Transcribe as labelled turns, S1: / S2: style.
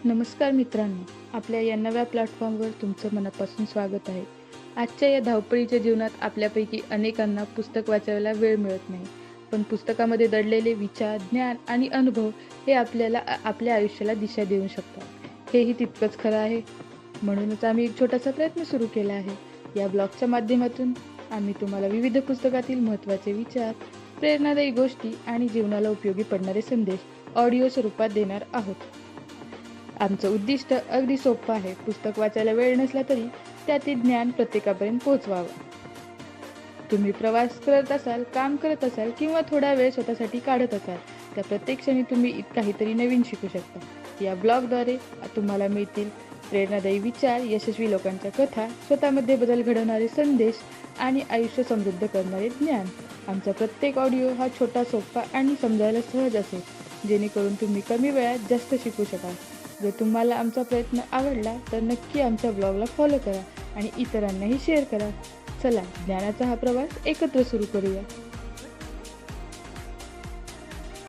S1: नमस्कार मित्रांनो, आपल्या या नव्या प्लॅटफॉर्मवर तुमचं मनापासून स्वागत आहे. आजच्या या धावपळीच्या जीवनात आपल्यापैकी अनेकांना पुस्तक वाचायला वेळ मिळत नाही. पण पुस्तकामध्ये दडलेले विचार, ज्ञान आणि अनुभव हे आपल्याला आपल्या आयुष्याला दिशा देऊ शकतात. हेही तितकंच खरं आहे. म्हणूनच आम्ही एक छोटासा प्रयत्न सुरू केला आहे. या ब्लॉगच्या माध्यमातून आम्ही तुम्हाला विविध पुस्तकातील महत्त्वाचे विचार, प्रेरणादायी गोष्टी आणि जीवनाला उपयोगी पडणारे संदेश ऑडिओ स्वरूपात देणार आहोत. आमचं उद्दिष्ट अगदी सोपं आहे. पुस्तक वाचायला वेळ नसला तरी त्यातील ज्ञान प्रत्येकापर्यंत पोहोचवावं. तुम्ही प्रवास करत असाल, काम करत असाल किंवा थोडा वेळ स्वतःसाठी काढत असाल, त्या प्रत्येक क्षणी तुम्ही काहीतरी नवीन शिकू शकता. या ब्लॉगद्वारे तुम्हाला मिळतील प्रेरणादायी विचार, यशस्वी लोकांच्या कथा, स्वतःमध्ये बदल घडवणारे संदेश आणि आयुष्य समृद्ध करणारे ज्ञान. आमचा प्रत्येक ऑडिओ हा छोटा, सोपा आणि समजायला सहज असेल, जेणेकरून तुम्ही कमी वेळात जास्त शिकू शकाल. जर तुम्हाला आमचा प्रयत्न आवडला तर नक्की आमच्या ब्लॉगला फॉलो करा आणि इतरांनाही शेअर करा. चला, ज्ञानाचा हा प्रवास एकत्र सुरू करूया.